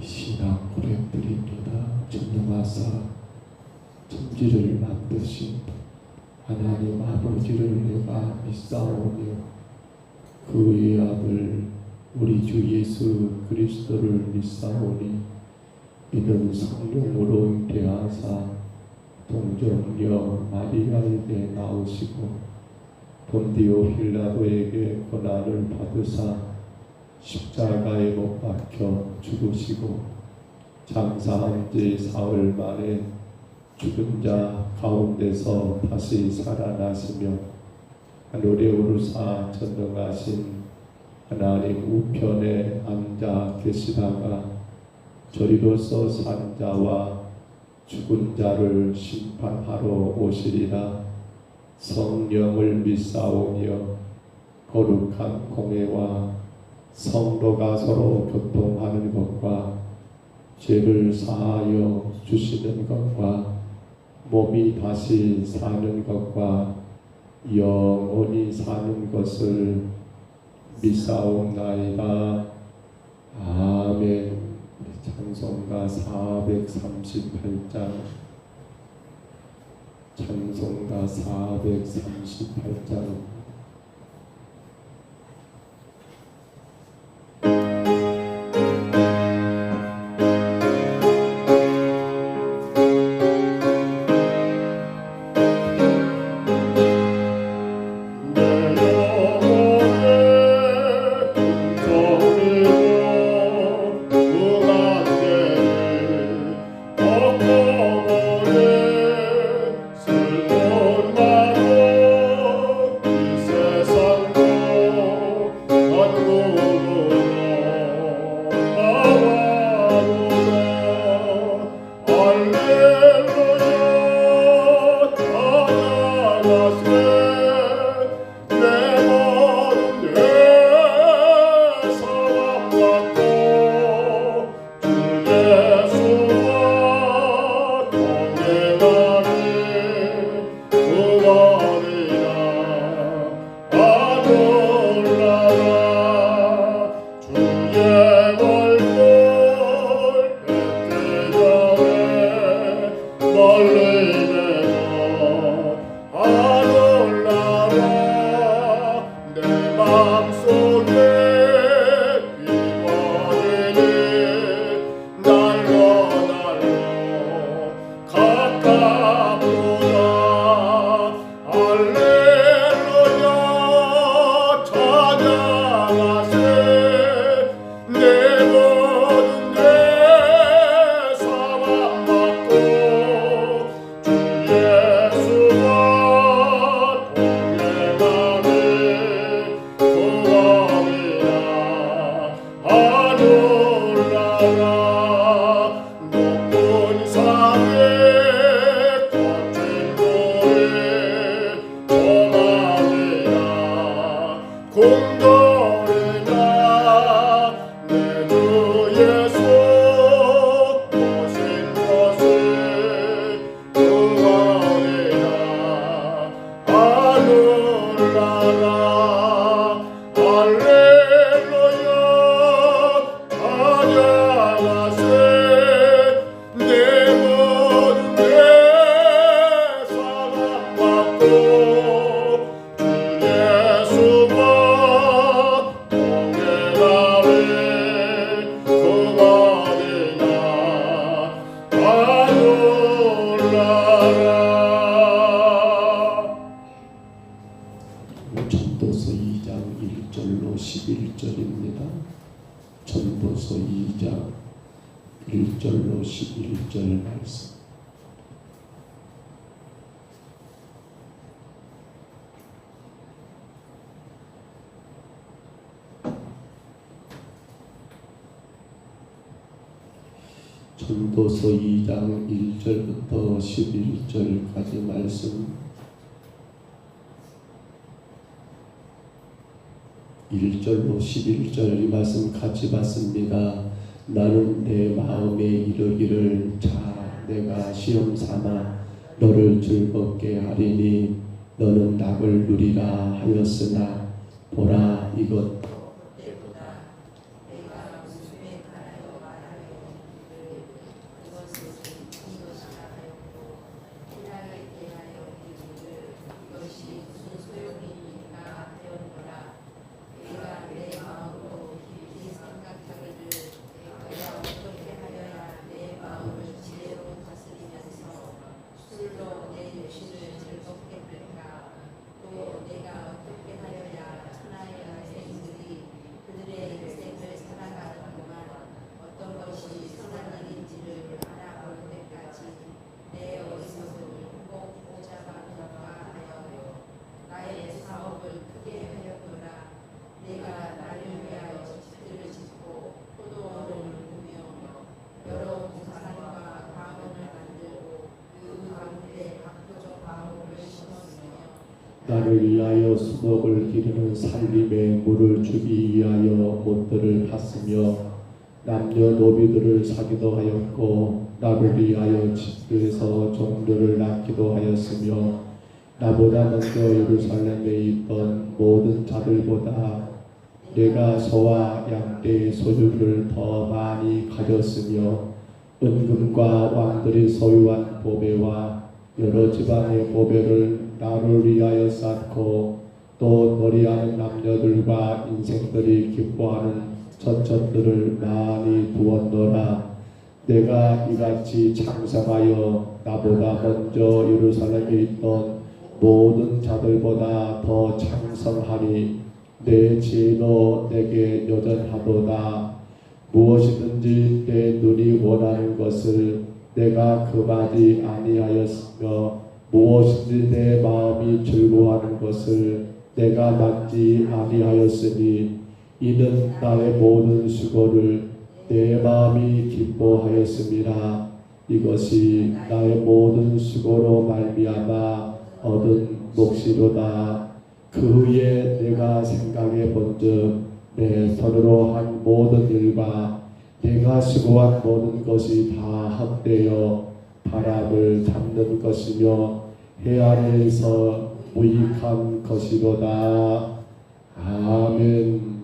신앙 고백드립니다. 전능하사 천지를 만드신 하나님 아버지를 내가 믿사오며 그의 아들 우리 주 예수 그리스도를 믿사오니 이는 성령으로 잉태하사 동정녀 마리아에게 나오시고 본디오 빌라도에게 고난을 받으사 십자가에 못 박혀 죽으시고 장사한 지 사흘 만에 죽은 자 가운데서 다시 살아나시며 하늘에 오르사 전능하신 하나님 우편에 앉아 계시다가 저리로서 산 자와 죽은 자를 심판하러 오시리라. 성령을 믿사오며 거룩한 공회와 성도가 서로 교통하는 것과 죄를 사하여 주시는 것과 몸이 다시 사는 것과 영원히 사는 것을 믿사옵나이다. 아멘. 찬송가 438장 찬송가 438장 전도서 2장 1절로 11절입니다. 전도서 2장 1절로 11절 말씀. 전도서 2장 1절부터 11절까지 말씀. 1절로 11절 이 말씀 같이 받습니다. 나는 내 마음에 이르기를 자 내가 시험 삼아 너를 즐겁게 하리니 너는 낙을 누리라 하였으나 보라 이것 나를 위하여 수목을 기르는 살림의 물을 주기 위하여 못들을 팠으며 남녀 노비들을 사기도 하였고 나를 위하여 집들에서 종들을 낳기도 하였으며 나보다 먼저 예루살렘에 있던 모든 자들보다 내가 소와 양떼의 소유를 더 많이 가졌으며 은금과 왕들이 소유한 보배와 여러 지방의 보배를 나를 위하여 쌓고 또 노래하는 남녀들과 인생들이 기뻐하는 전천들을 많이 두었노라. 내가 이같이 창성하여 나보다 먼저 예루살렘에 있던 모든 자들보다 더 창성하니 내 지혜도 내게 여전하도다. 무엇이든지 내 눈이 원하는 것을 내가 금하지 아니하였으며 무엇이든지 내 마음이 즐거워하는 것을 내가 막지 아니하였으니 이는 나의 모든 수고를 내 마음이 기뻐하였음이라. 이것이 나의 모든 수고로 말미암아 얻은 몫이로다. 그 후에 내가 생각해 본즉 내 손으로 한 모든 일과 내가 수고한 모든 것이 다 헛되어 바람을 잡는 것이며 해 아래에서 무익한 것이로다. 아멘.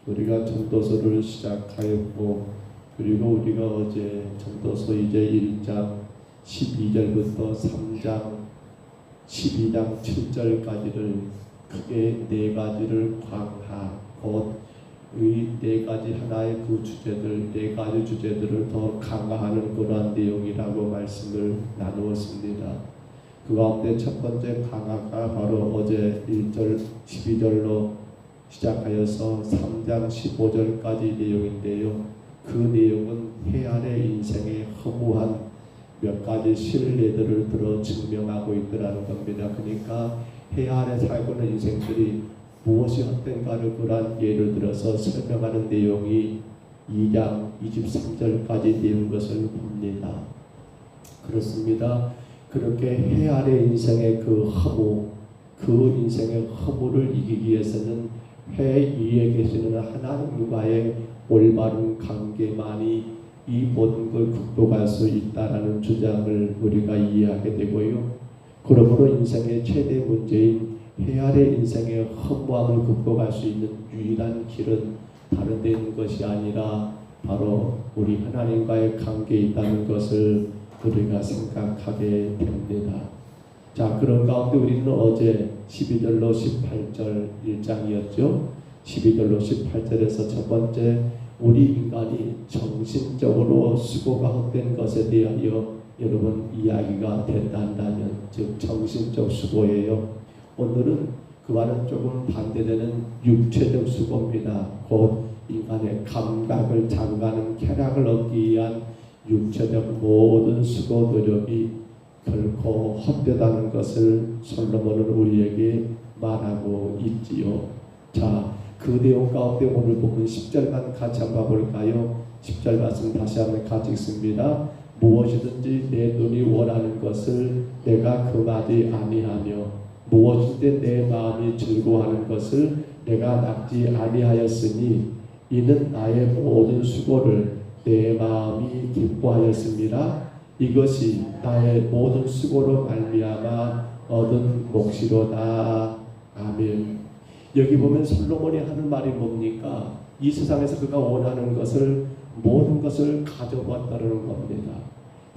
우리가 전도서를 시작하였고 그리고 우리가 어제 전도서 이제 1장 12절부터 3장 12장 7절까지를 크게 네 가지를 광하 이 네 가지 하나의 그 주제들 네 가지 주제들을 더 강화하는 그러한 내용이라고 말씀을 나누었습니다. 그 가운데 첫 번째 강화가 바로 어제 1절 12절로 시작하여서 3장 15절까지 내용인데요. 그 내용은 해 아래 인생의 허무한 몇 가지 신뢰들을 들어 증명하고 있더라는 겁니다. 그러니까 해 아래 살고 있는 인생들이 무엇이 헛된가를 그러한 예를 들어서 설명하는 내용이 2장 23절까지 되는 것을 봅니다. 그렇습니다. 그렇게 해 아래 인생의 그 허무, 그 인생의 허무를 이기기 위해서는 해 위에 계시는 하나님과의 올바른 관계만이 이 모든 걸 극복할 수 있다라는 주장을 우리가 이해하게 되고요. 그러므로 인생의 최대 문제인 해 아래 인생의 허무함을 극복할 수 있는 유일한 길은 다른 데 있는 것이 아니라 바로 우리 하나님과의 관계에 있다는 것을 우리가 생각하게 됩니다. 자, 그런 가운데 우리는 어제 12절로 18절 1장이었죠. 12절로 18절에서 첫 번째 우리 인간이 정신적으로 수고가 헛된 것에 대하여 여러분 이야기가 된다 한다면 즉 정신적 수고예요. 오늘은 그와는 조금 반대되는 육체적 수고입니다. 곧 인간의 감각을 자극하는 쾌락을 얻기 위한 육체적 모든 수고 노력이 결코 헛되다는 것을 솔로몬은 우리에게 말하고 있지요. 자, 그 내용 가운데 오늘 보면 10절만 같이 한번 볼까요? 10절 말씀 다시 한번 같이 읽습니다. 무엇이든지 내 눈이 원하는 것을 내가 금하지 아니하며 무엇이든지 내 마음이 즐거워하는 것을 내가 막지 아니하였으니 이는 나의 모든 수고를 내 마음이 기뻐하였습니다. 이것이 나의 모든 수고로 말미암아 얻은 몫이로다. 아멘. 여기 보면 솔로몬이 하는 말이 뭡니까? 이 세상에서 그가 원하는 것을 모든 것을 가져보았다는 겁니다.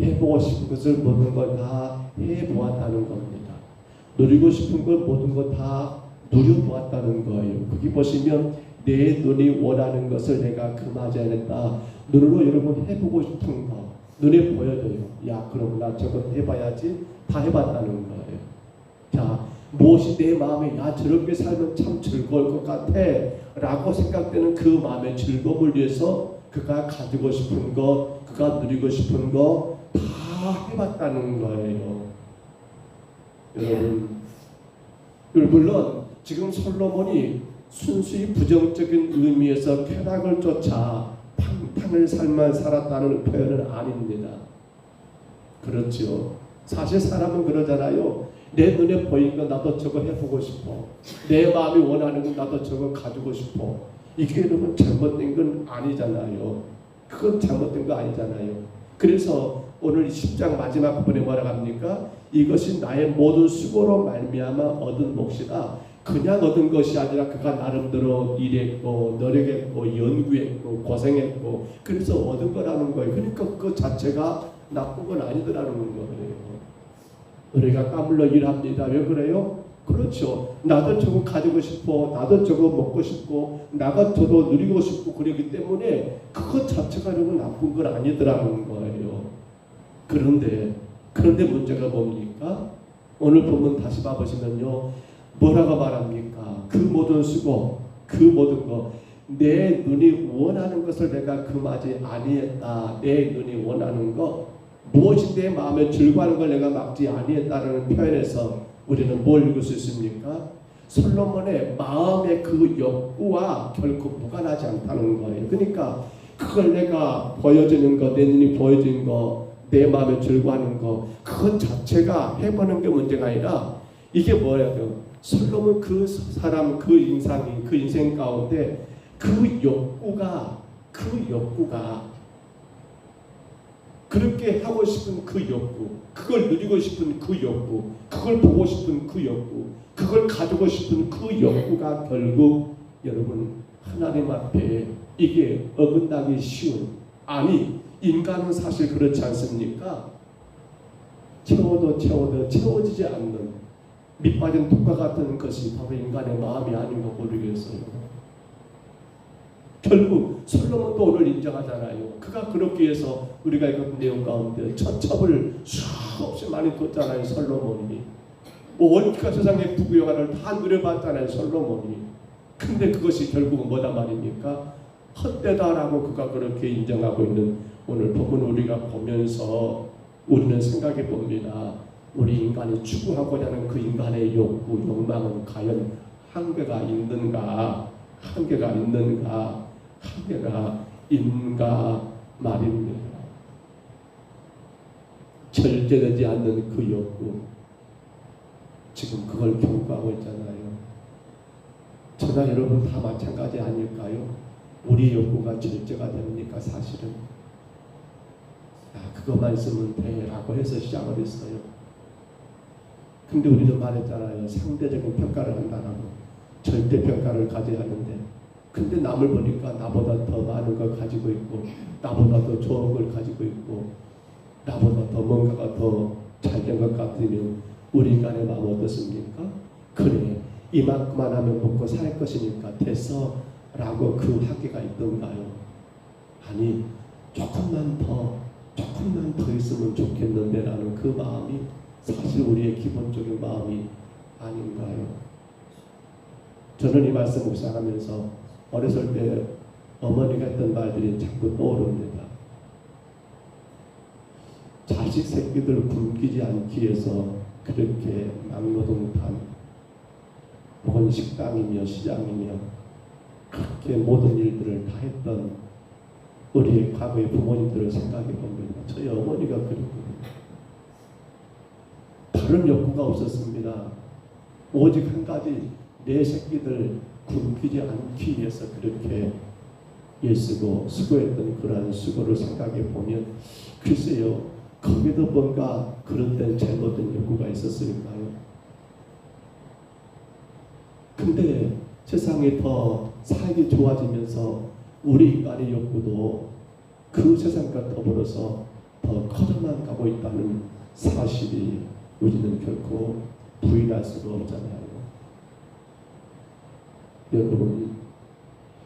해보고 싶은 것을 모든 걸 다 해보았다는 겁니다. 누리고 싶은 것 모든 것 다 누려보았다는 거예요. 거기 보시면 내 눈이 원하는 것을 내가 금하지 않았다. 눈으로 여러분 해보고 싶은 거 눈에 보여져요. 야, 그럼 나 저것 해봐야지. 다 해봤다는 거예요. 자, 무엇이 내 마음에 야 저렇게 살면 참 즐거울 것 같아 라고 생각되는 그 마음의 즐거움을 위해서 그가 가지고 싶은 것, 그가 누리고 싶은 것 다 해봤다는 거예요. 여러분, 물론 지금 솔로몬이 순수히 부정적인 의미에서 쾌락을 쫓아 탕탕을 삶만 살았다는 표현은 아닙니다. 그렇죠. 사실 사람은 그러잖아요. 내 눈에 보이는 거 나도 저거 해보고 싶어. 내 마음이 원하는 거 나도 저거 가지고 싶어. 이게 여러분 잘못된 건 아니잖아요. 그건 잘못된 거 아니잖아요. 그래서 오늘 10장 마지막 부분에 뭐라고 합니까? 이것이 나의 모든 수고로 말미암아 얻은 몫이다. 그냥 얻은 것이 아니라 그가 나름대로 일했고 노력했고 연구했고 고생했고 그래서 얻은 거라는 거예요. 그러니까 그 자체가 나쁜 건 아니더라는 거예요. 우리가 땀 흘려 일합니다. 왜 그래요? 그렇죠. 나도 저거 가지고 싶어. 나도 저거 먹고 싶고 나가 저도 누리고 싶고 그러기 때문에 그것 자체가 나쁜 건 아니더라는 거예요. 그런데 문제가 뭡니까? 오늘 본문 다시 봐보시면요. 뭐라고 말합니까? 그 모든 수고, 그 모든 거, 내 눈이 원하는 것을 내가 금하지 아니했다. 내 눈이 원하는 거, 무엇이 내 마음에 즐거워하는 걸 내가 막지 아니했다는 표현에서 우리는 뭘 읽을 수 있습니까? 솔로몬의 마음의 그 욕구와 결코 무관하지 않다는 거예요. 그러니까 그걸 내가 보여주는 거, 내 눈이 보여주는 거, 내 마음에 즐거워하는 거, 그것 자체가 해보는 게 문제가 아니라 이게 뭐예요? 솔로몬 그 사람 그 인생 가운데 그 욕구가 그렇게 하고 싶은 그 욕구, 그걸 누리고 싶은 그 욕구, 그걸 보고 싶은 그 욕구, 그걸 가지고 싶은 그 욕구가 결국 여러분 하나님 앞에 이게 어긋나기 쉬운, 아니 인간은 사실 그렇지 않습니까? 채워도 채워지지 않는 밑빠진 독과 같은 것이 바로 인간의 마음이 아닌가 모르겠어요. 결국 솔로몬도 오늘 인정하잖아요. 그가 그렇게 해서 우리가 읽은 내용 가운데 천첩을 수없이 많이 뒀잖아요. 솔로몬이 온 세상의 부귀영화를 다 누려봤잖아요. 솔로몬이. 근데 그것이 결국은 뭐다 말입니까? 헛되다라고 그가 그렇게 인정하고 있는 오늘 본문 우리가 보면서 우리는 생각해 봅니다. 우리 인간이 추구하고자 하는 그 인간의 욕구, 욕망은 과연 한계가 있는가 말입니다. 절제되지 않는 그 욕구, 지금 그걸 경고하고 있잖아요. 저나 여러분 다 마찬가지 아닐까요? 우리 욕구가 절제가 됩니까? 사실은 그것만 있으면 돼 라고 해서 시작을 했어요. 근데 우리는 말했잖아요. 상대적인 평가를 한다라고. 절대평가를 가져야 하는데 근데 남을 보니까 나보다 더 많은 걸 가지고 있고 나보다 더 좋은 걸 가지고 있고 나보다 더 뭔가가 더 잘된 것 같으면 우리 인간의 마음 어떻습니까? 그래 이만큼만 하면 먹고 살 것이니까 됐어 라고 그 학계가 있던가요? 아니 조금만 더 있으면 좋겠는데 라는 그 마음이 사실 우리의 기본적인 마음이 아닌가요? 저는 이 말씀 묵상하면서 어렸을 때 어머니가 했던 말들이 자꾸 떠오릅니다. 자식 새끼들 굶기지 않기 위해서 그렇게 막노동판 혹은 식당이며 시장이며 그렇게 모든 일들을 다 했던 우리의 과거의 부모님들을 생각해 봅니다. 저희 어머니가 그랬거든요. 다른 욕구가 없었습니다. 오직 한 가지 내 새끼들 굶기지 않기 위해서 그렇게 애쓰고 수고했던 그러한 수고를 생각해 보면 글쎄요 거기도 뭔가 그런 데는 잘못된 욕구가 있었을까요? 근데 세상이 더 살기 좋아지면서 우리 인간의 욕구도 그 세상과 더불어서 더 커져만 가고 있다는 사실이 우리는 결코 부인할 수가 없잖아요. 여러분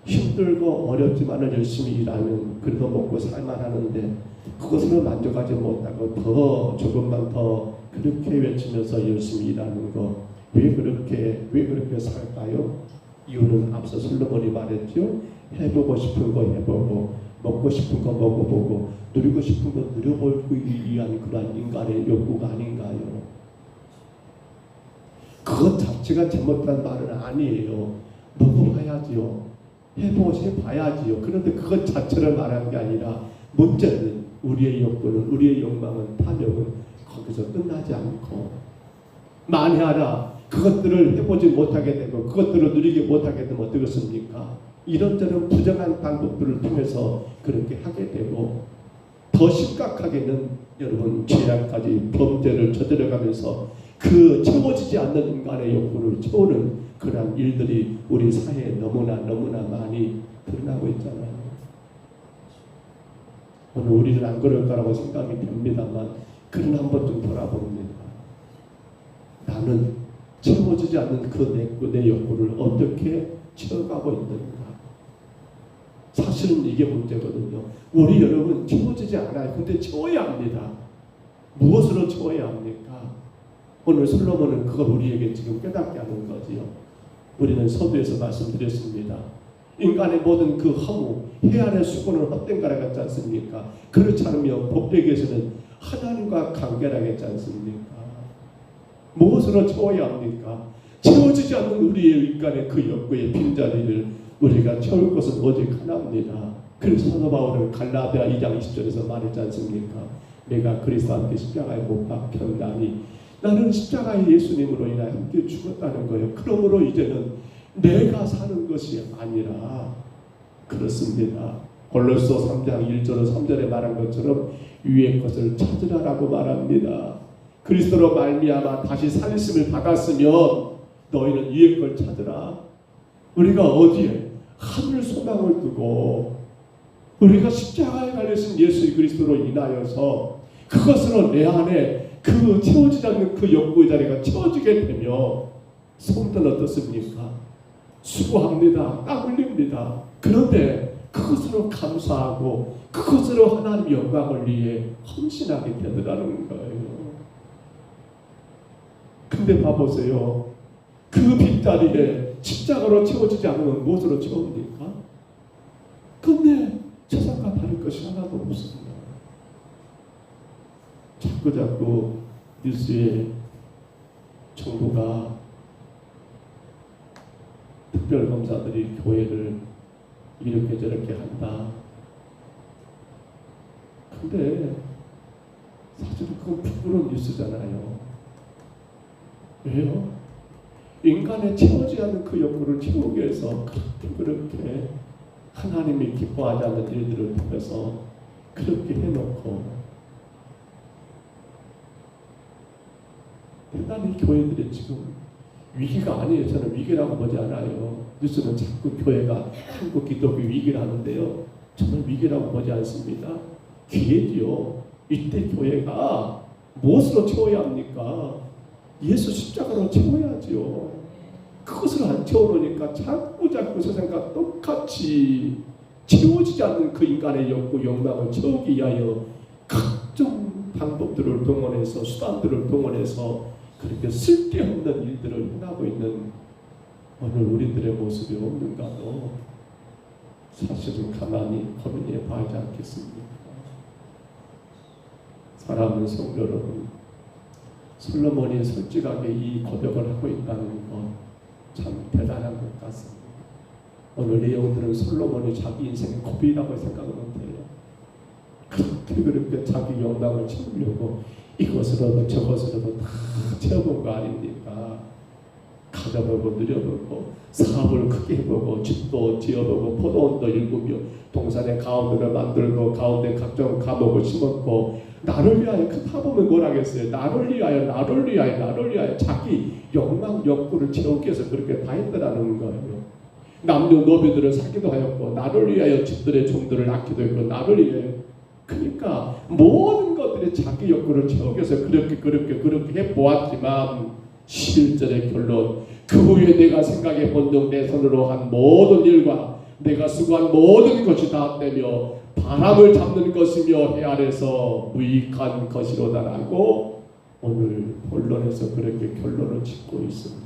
힘들고 어렵지만은 열심히 일하면 그래도 먹고 살만하는데 그것으로 만족하지 못하고 더 조금만 더 그렇게 외치면서 열심히 일하는 거 왜 그렇게 살까요? 이유는 앞서 솔로몬이 말했죠. 해보고 싶은 거 해보고 먹고 싶은 거 먹어보고 누리고 싶은 거 누려보기 위한 그러한 인간의 욕구가 아닌가요? 그것 자체가 잘못된 말은 아니에요. 먹어봐야지요. 해봐야지요. 그런데 그것 자체를 말한 게 아니라 문제는 우리의 욕구는 우리의 욕망은 탐욕은 거기서 끝나지 않고 만회하나 그것들을 해보지 못하게 되고 그것들을 누리지 못하게 되면 어떻겠습니까? 이런저런 부정한 방법들을 통해서 그렇게 하게 되고 더 심각하게는 여러분 죄악까지 범죄를 저질러가면서 그 채워지지 않는 인간의 욕구를 채우는 그러한 일들이 우리 사회에 너무나 많이 드러나고 있잖아요. 오늘 우리는 안 그럴 거라고 생각이 됩니다만 그런 한 번 좀 돌아봅니다. 나는 채워지지 않는 내 욕구를 어떻게 채워가고 있는가. 사실은 이게 문제거든요. 우리 여러분 채워지지 않아요. 근데 채워야 합니다. 무엇으로 채워야 합니까? 오늘 솔로몬은 그걸 우리에게 지금 깨닫게 하는 거지요. 우리는 서두에서 말씀드렸습니다. 인간의 모든 그 허무, 해안의 수고는 헛된 가라 같지 않습니까? 그렇지 않으면 법대기에서는 하나님과 관계를 하겠지 않습니까? 무엇으로 채워야 합니까? 채워지지 않는 우리의 인간의 그 욕구의 빈자리를 우리가 채울 것은 오직 하나입니다. 그래서 사도 바울은 갈라디아 2장 20절에서 말했지 않습니까? 내가 그리스도와 함께 십자가에 못 박혔나니 나는 십자가의 예수님으로 인하여 함께 죽었다는 거예요. 그러므로 이제는 내가 사는 것이 아니라 그렇습니다. 골로새 3장 1절로 3절에 말한 것처럼 위의 것을 찾으라라고 말합니다. 그리스도로 말미암아 다시 살리심을 받았으면 너희는 위의 걸 찾으라. 우리가 어디에? 하늘 소망을 두고 우리가 십자가에 달리신 예수 그리스도로 인하여서 그것으로 내 안에 그 채워지지 않는 그 욕구의 자리가 채워지게 되며 성도는 어떻습니까? 수고합니다. 땀 흘립니다. 그런데 그것으로 감사하고 그것으로 하나님 영광을 위해 헌신하게 되더라는 거예요. 근데 봐보세요. 그 빈자리에 십자가로 채워지지 않으면 무엇으로 채웁니까? 근데 세상과 다를 것이 하나도 없습니다. 자꾸 뉴스에 정부가 특별검사들이 교회를 이렇게 저렇게 한다. 근데 사실은 그건 부끄러운 뉴스잖아요. 왜요? 인간의 채워지지 않는 그 욕구를 채우기 위해서 그렇게 하나님이 기뻐하지 않는 일들을 통해서 그렇게 해놓고 대단히 교회들이 지금 위기가 아니에요. 저는 위기라고 보지 않아요. 뉴스는 자꾸 교회가 한국 기독교 위기를 하는데요. 저는 위기라고 보지 않습니다. 기회지요. 이때 교회가 무엇으로 채워야 합니까? 예수 십자가로 채워야지요. 그것을 안 채워놓으니까 자꾸 세상과 똑같이 채워지지 않는 그 인간의 욕구, 욕망을 채우기 위하여 각종 방법들을 동원해서 수단들을 동원해서 그렇게 쓸데없는 일들을 행하고 있는 오늘 우리들의 모습이 없는가도 사실은 가만히 고민해 봐야지 않겠습니까? 사랑하는 성도 여러분, 솔로몬이 솔직하게 이 고백을 하고 있다는 것 참 대단한 것 같습니다. 오늘 내용들은 솔로몬이 자기 인생의 고비라고 생각을 못해요. 그렇게 자기 영광을 채우려고 이것으로도 저것으로도 다 채워본 거 아닙니까? 가져보고 누려보고 사업을 크게 해보고 집도 지어보고 포도원도 일구며 동산의 가운데를 만들고 가운데 각종 감옥을 심었고 나를 위하여 그 타보면 뭐라겠어요? 나를 위하여 자기 욕망 욕구를 채우기 위해서 그렇게 다 했더라는 거예요. 남녀 노비들을 사기도 하였고 나를 위하여 집들의 종들을 낳기도 했고 나를 위하여 그러니까 모든 것들이 자기 욕구를 채우기 위해서 그렇게 해보았지만 11절의 결론 그 후에 내가 생각해 본즉 내 손으로 한 모든 일과 내가 수고한 모든 것이 다 떼며 바람을 잡는 것이며 해 아래서 무익한 것이로다라고 오늘 본론에서 그렇게 결론을 짓고 있습니다.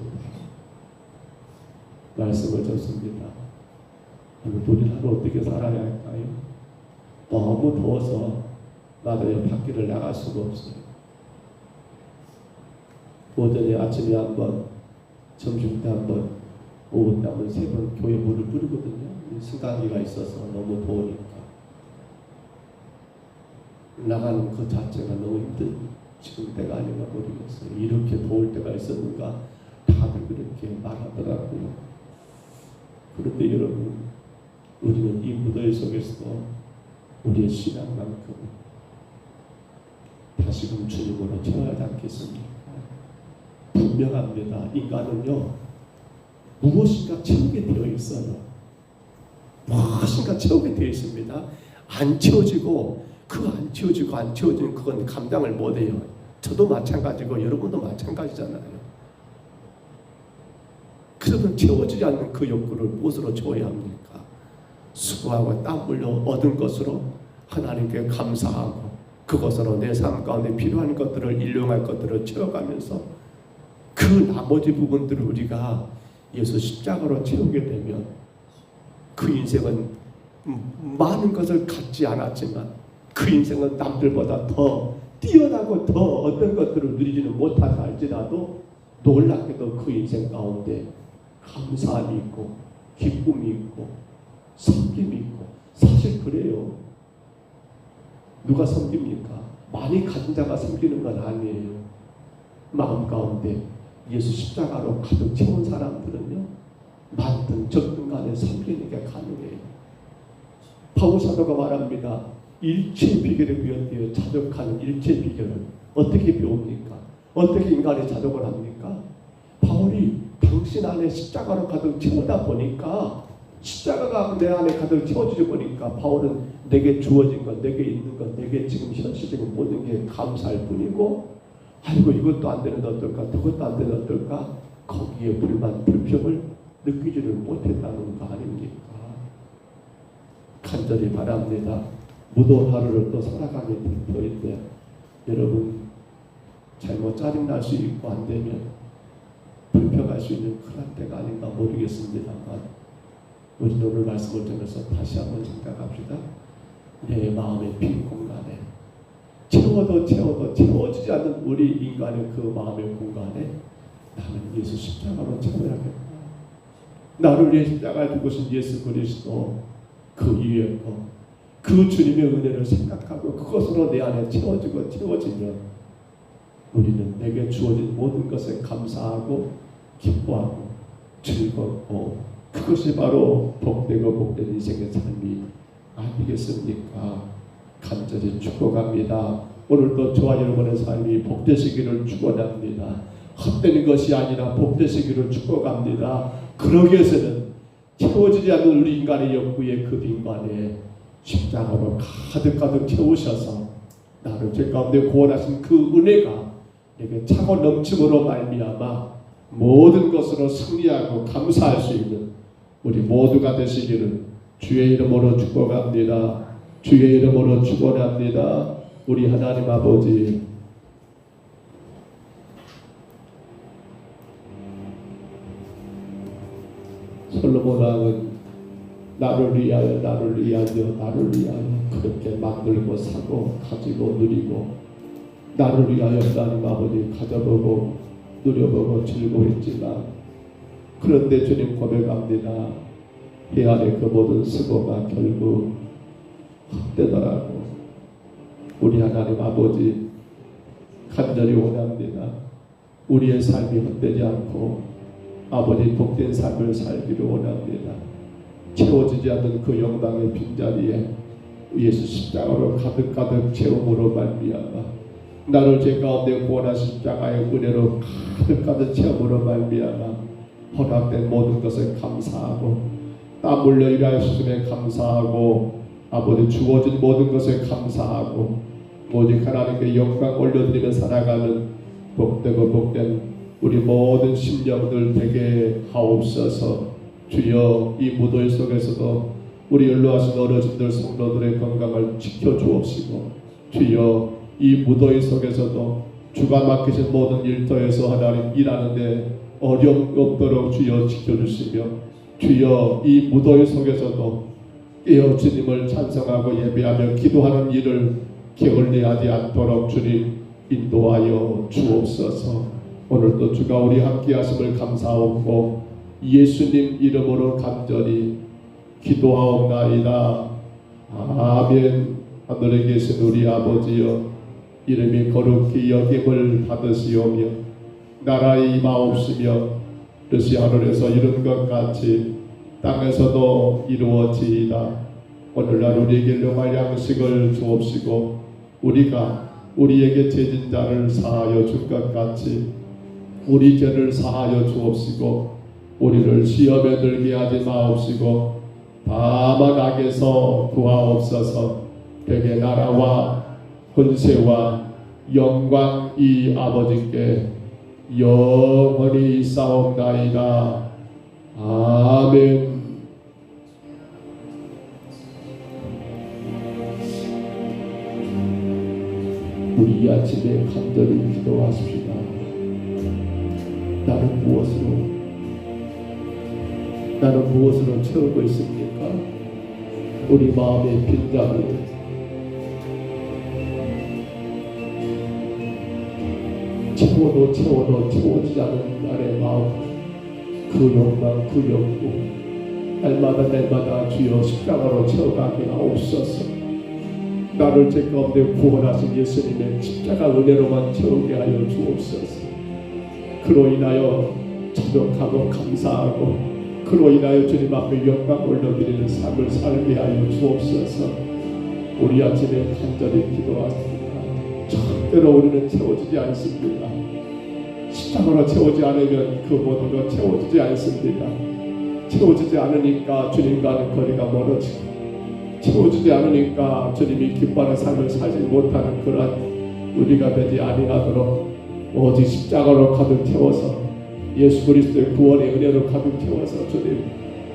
말씀을 줬습니다. 오늘 우리 하루 어떻게 살아야 할까요? 너무 더워서 맞아요. 밖에를 나갈 수가 없어요. 오전에 아침에 한번, 점심 때 한번, 오후 때 한번 세 번 교회 물을 뿌리거든요. 승강기가 있어서 너무 더우니까 나가는 그 자체가 너무 힘듭니다. 지금 때가 아닌가 모르겠어요. 이렇게 더울 때가 있었는가 다들 그렇게 말하더라고요. 그런데 여러분, 우리는 이 무더위 속에서도 우리의 신앙만큼 다시금 주님으로 채워야 하지 않겠습니까? 분명합니다. 인간은요, 무엇인가 채우게 되어 있어요. 무엇인가 채우게 되어 있습니다. 안 채워지고, 그거 안 채워지면 그건 감당을 못해요. 저도 마찬가지고 여러분도 마찬가지잖아요. 그러면 채워지지 않는 그 욕구를 무엇으로 채워야 합니까? 수고하고 땀 흘려 얻은 것으로 하나님께 감사하고 그것으로 내 삶 가운데 필요한 것들을 일용할 것들을 채워가면서 그 나머지 부분들을 우리가 예수 십자가로 채우게 되면 그 인생은 많은 것을 갖지 않았지만 그 인생은 남들보다 더 뛰어나고 더 어떤 것들을 누리지는 못하다 할지라도 놀랍게도 그 인생 가운데 감사함이 있고 기쁨이 있고 섬김이 있고, 사실 그래요. 누가 섬깁니까? 많이 가진 자가 섬기는 건 아니에요. 마음 가운데 예수 십자가로 가득 채운 사람들은요, 많든 적든 간에 섬기는 게 가능해요. 바울 사도가 말합니다. 일체의 비결에 비롯되어 자족하는 일체의 비결을 어떻게 배웁니까? 어떻게 인간이 자족을 합니까? 바울이 당신 안에 십자가로 가득 채우다 보니까, 십자가가 내 안에 가득 채워지다 보니까 바울은 내게 주어진 것, 내게 있는 것, 내게 지금 현실적인 모든 게 감사할 뿐이고, 아이고 이것도 안 되는데 어떨까, 저것도 안 되는데 어떨까, 거기에 불만, 불평을 느끼지를 못했다는 거 아닙니까? 간절히 바랍니다. 무더운 하루를 또 살아가게 될 터인데, 여러분 잘못 짜증날 수 있고 안 되면 불평할 수 있는 그런 때가 아닌가 모르겠습니다만, 우리 오늘 말씀을 통해서 다시 한번 생각합시다. 내 마음의 빈 공간에 채워도 채워지지 않는 우리 인간의 그 마음의 공간에 나는 예수 십자가로 채워야겠다. 나를 위해 십자가에 죽으신 예수 그리스도, 그 위에 그 주님의 은혜를 생각하고 그것으로 내 안에 채워지면 우리는 내게 주어진 모든 것에 감사하고 기뻐하고 즐겁고, 그것이 바로 복되고 복된 인생의 삶이 아니겠습니까? 간절히 축복합니다. 오늘도 저와 여러분의 삶이 복되시기를 축원합니다. 헛되는 것이 아니라 복되시기를 축복합니다. 그러기 위해서는 채워지지 않는 우리 인간의 욕구의 그 빈관에 십자가로 가득 채우셔서 나를 죄 가운데 구원하신 그 은혜가 내게 차고 넘침으로 말미암아 모든 것으로 승리하고 감사할 수 있는 우리 모두가 되시기를 주의 이름으로 축복합니다. 주의 이름으로 축원합니다. 우리 하나님 아버지, 솔로몬 왕은 나를 위하여 그렇게 만들고 사고 가지고 누리고, 나를 위하여 하나님 아버지 가져보고 누려보고 즐거워했지만, 그런데 주님 고백합니다. 해 아래 그 모든 수고가 결국 헛되더라고. 우리 하나님 아버지 간절히 원합니다. 우리의 삶이 헛되지 않고 아버지 복된 삶을 살기를 원합니다. 채워지지 않는 그 영광의 빈자리에 예수 십자가로 가득 채움으로 말미암아 나를 죄 가운데 구원하신 십자가의 은혜로 가득 채움으로 말미암아 허락된 모든 것에 감사하고, 땀 흘려 일하셨음에 감사하고, 아버지 주어진 모든 것에 감사하고, 오직 하나님께 영광 올려드리며 살아가는 복되고 복된 우리 모든 심령들 되게 하옵소서. 주여, 이 무더위 속에서도 우리 연로하신 어르신들 성도들의 건강을 지켜주옵시고, 주여, 이 무더위 속에서도 주가 맡기신 모든 일터에서 하나님 일하는데 어려움 없도록 주여 지켜주시며, 주여 이 무더위 속에서도 깨어 주님을 찬송하고 예배하며 기도하는 일을 게을리하지 않도록 주님 인도하여 주옵소서. 오늘도 주가 우리 함께 하심을 감사하옵고 예수님 이름으로 간절히 기도하옵나이다. 아멘. 하늘에 계신 우리 아버지여, 이름이 거룩히 여김을 받으시오며 나라의 임하옵시며 뜻이 하늘에서 이룬 것 같이 땅에서도 이루어지이다. 오늘날 우리에게 일용할 양식을 주옵시고 우리가 우리에게 죄진 자를 사하여 준 것 같이 우리 죄를 사하여 주옵시고 우리를 시험에 들게 하지 마옵시고 다만 악에서 구하옵소서. 되게 나라와 권세와 영광이 아버지께 영원히 있사옵나이다. 아멘. 우리 이 아침에 간절히 기도하십시다. 나는 무엇으로 채우고 있습니까? 우리 마음의 빈자리, 채워도 채워지지 않은 나의 마음, 그 욕망, 그 욕구, 날마다 주여 십자가로 채워가게 하옵소서. 나를 죄 가운데 구원하신 예수님의 십자가 은혜로만 채우게 하여 주옵소서. 그로 인하여 자족하고 감사하고 그로 인하여 주님 앞에 영광 올려드리는 삶을 살게 하여 주옵소서. 우리 아침에 간절히 기도하십니다. 절대로 우리는 채워지지 않습니다. 십자가로 채우지 않으면 그 모든 것 채워지지 않습니다. 채워지지 않으니까 주님과는 거리가 멀어지고 채워지지 않으니까 주님이 기뻐하는 삶을 살지 못하는 그러한 우리가 되지 아니하도록 오직 십자가로 가득 채워서 예수 그리스도의 구원의 은혜로 가득 채워서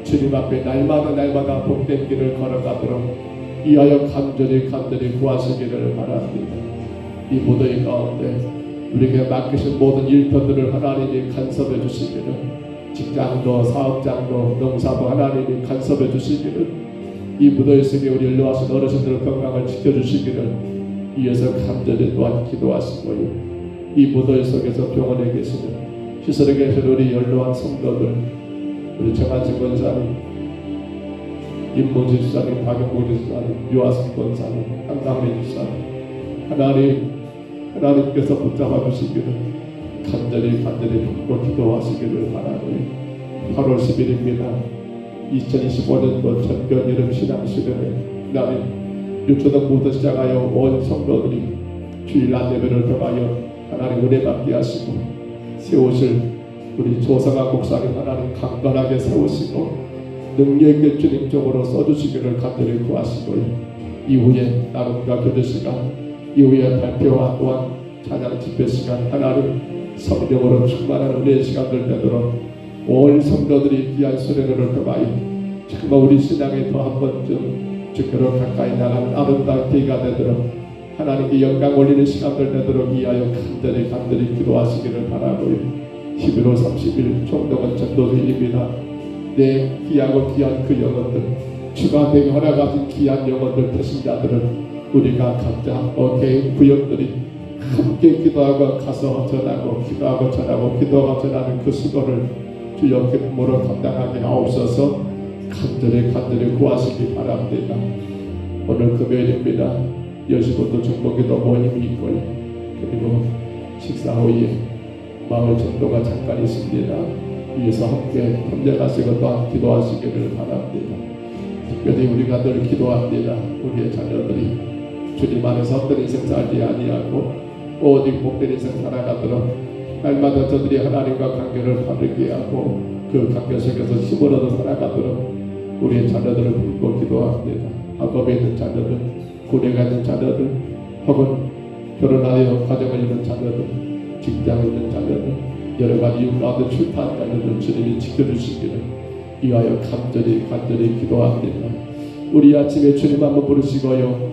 주님 앞에 날마다 복된 길을 걸어가도록 이하여 간절히 구하시기를 바랍니다. 이 무더위 가운데 우리에게 맡기신 모든 일터들을 하나님이 간섭해 주시기를, 직장도 사업장도 농사도 하나님이 간섭해 주시기를, 이 무더위 속에 우리 일러와신 어르신들 건강을 지켜주시기를 위해서 간절히 또한 기도하시고요. 이 무더위 속에서 병원에 계시는, 시설에 계신 우리 연로한 성도들, 우리 정한식 권사님, 임문지 집사님, 박영국 집사님, 유아승 권사님, 한강민 집사님, 하나님께서 붙잡아 주시기를 간절히 받고 기도하시기를 바라고요. 8월 10일입니다. 2025년도 전변 여름 신앙시대에 하나님 유초등부터 시작하여 온 성도들이 주일 안예배를 통하여 하나님 은혜 받게 하시고 세우실 우리 조성학 목사님 하나님 강건하게 세우시고 능력있게 주님 쪽으로 써주시기를 간절히 구하시고요. 이후에 나눔과 교제 시간, 이후에 발표와 또한 찬양 집회 시간, 하나님 성령으로 충만한 은혜의 시간들 되도록 온 성도들이 귀한 수련회를 통하여 정말 우리 신앙에 더 한 번쯤 주께로 가까이 나가는 아름다운 계기가 되도록 하나님께 영광 올리는 시간들 되도록 이하여 간절히 기도하시기를 바라고요. 11월 30일 총동원 전도주일입니다. 내 귀하고 귀한 그 영혼들, 주가 내게 허락하신 귀한 영혼들 배신자들을 우리가 각자 개인 구역들이 함께 기도하고 가서 전하고 기도하고 전하는 그 수고를 주여 기쁨으로 감당하게 하옵소서. 간절히 구하시기 바랍니다. 오늘 금요일입니다. 10시부터 중보기도 모임이 있고요. 그리고 식사 후에 마을 전도가 잠깐 있습니다. 위에서 함께 협력하시고 또한 기도하시기를 바랍니다. 특별히 우리가 늘 기도합니다. 우리의 자녀들이 주님 안에서 헛된 인생 살지 아니하고 오직 복된 인생 살아가도록 날마다 저들이 하나님과 관계를 바르게 하고 그 관계 속에서 힘을 얻어 살아가도록 우리의 자녀들을 품고 기도합니다. 학업에 있는 자녀들, 군에가 있는 자녀들, 혹은 결혼하여 가정을 이룬 자녀들, 직장에 있는 자녀들, 여러 가지 이유 가운데 출타한 자녀들 주님이 지켜주시기를 이하여 간절히 기도합니다. 우리 아침에 주님 한번 부르시고요.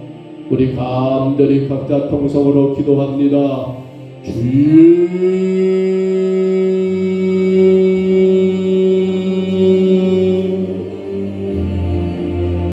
우리 간절히 각자 통성으로 기도합니다. 주님